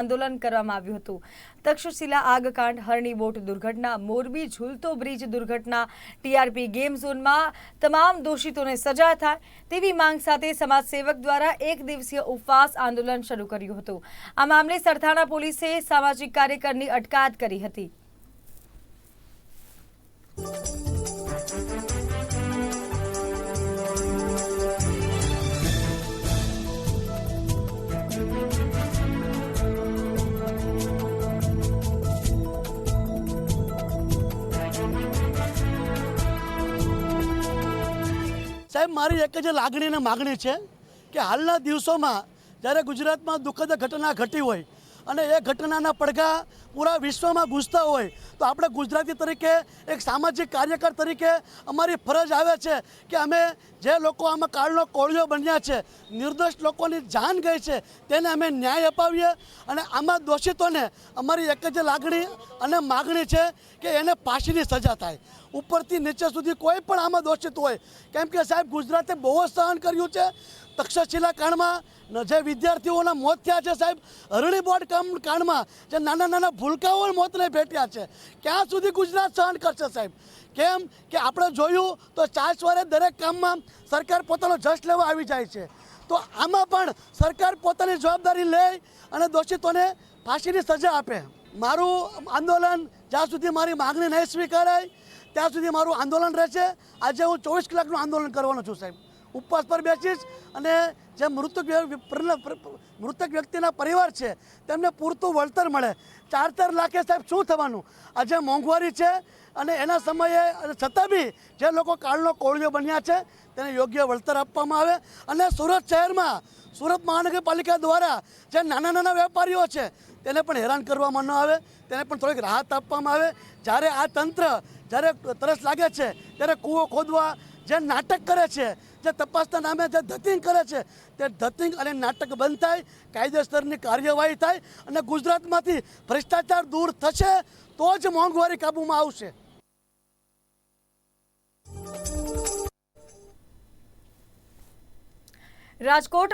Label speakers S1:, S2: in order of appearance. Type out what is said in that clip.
S1: આંદોલન કરવામાં આવ્યું હતું। તક્ષશિલા આગકાંડ, હરણી બોટ દુર્ઘટના, મોરબી ઝૂલતો બ્રિજ દુર્ઘટના, ટીઆરપી ગેમ ઝોનમાં તમામ દોષિતોને સજા થાય તેવી માંગ સાથે સમાજસેવક દ્વારા એક દિવસીય ઉપવાસ આંદોલન શરૂ કર્યું હતું। આ મામલે સરથાણા પોલીસે સામાજિક કાર્યકરની અટકાયત કરી હતી।
S2: સાહેબ, મારી એક જ લાગણી અને માગણી છે કે હાલના દિવસોમાં જ્યારે ગુજરાતમાં દુઃખદ ઘટના ઘટી હોય અને એ ઘટનાના પડઘા પૂરા વિશ્વમાં ગૂંજતા હોય તો આપણે ગુજરાતી તરીકે એક સામાજિક કાર્યકર તરીકે અમારી ફરજ આવે છે કે અમે જે લોકો આમાં કાળનો કોળિયો બન્યા છે, નિર્દોષ લોકોની જાન ગઈ છે, તેને અમે ન્યાય અપાવીએ અને આમાં દોષિતોને અમારી એક જ લાગણી અને માગણી છે કે એને ફાંસીની સજા થાય। ઉપરથી નીચે સુધી કોઈ પણ આમાં દોષિત હોય, કેમ કે સાહેબ ગુજરાતે બહુ જ સહન કર્યું છે। તક્ષશિલા કાંડમાં જે વિદ્યાર્થીઓના મોત થયા છે સાહેબ, હરણી બોટ કાંડમાં જે નાના નાના ભૂલકાઓ મોતને ભેટ્યા છે, ક્યાં સુધી ગુજરાત સહન કરશે સાહેબ? કેમ કે આપણે જોયું તો ચાસવારે દરેક કામમાં સરકાર પોતાનો જશ લેવા આવી જાય છે, તો આમાં પણ સરકાર પોતાની જવાબદારી લે અને દોષિતોને ફાંસીની સજા આપે। મારું આંદોલન જ્યાં સુધી મારી માગણી નહીં સ્વીકારાય ત્યાં સુધી મારું આંદોલન રહેશે। આજે હું 24 કલાકનું આંદોલન કરવાનો છું સાહેબ, ઉપવાસ પર બેસીશ અને જે મૃતક વ્યક્તિના પરિવાર છે તેમને પૂરતું વળતર મળે। 4-4 લાખે સાહેબ શું થવાનું? આજે મોંઘવારી છે અને એના સમયે છતાં બી જે લોકો કાળનો કોળિયો બન્યા છે તેને યોગ્ય વળતર આપવામાં આવે અને સુરત શહેરમાં સુરત મહાનગરપાલિકા દ્વારા જે નાના નાના વેપારીઓ છે તેને પણ હેરાન કરવામાં ન આવે, તેને પણ થોડીક રાહત આપવામાં આવે। જ્યારે આ તંત્ર જ્યારે તરસ લાગે છે ત્યારે કૂવો ખોદવા જે નાટક કરે છે, જે તપાસના નામે જે ધતિંગ કરે છે, તે ધતિંગ અને નાટક બંધ થાય, કાયદેસરની કાર્યવાહી થાય અને ગુજરાતમાંથી ભ્રષ્ટાચાર દૂર થશે તો જ મોંઘવારી કાબૂમાં આવશે।
S1: રાજકોટ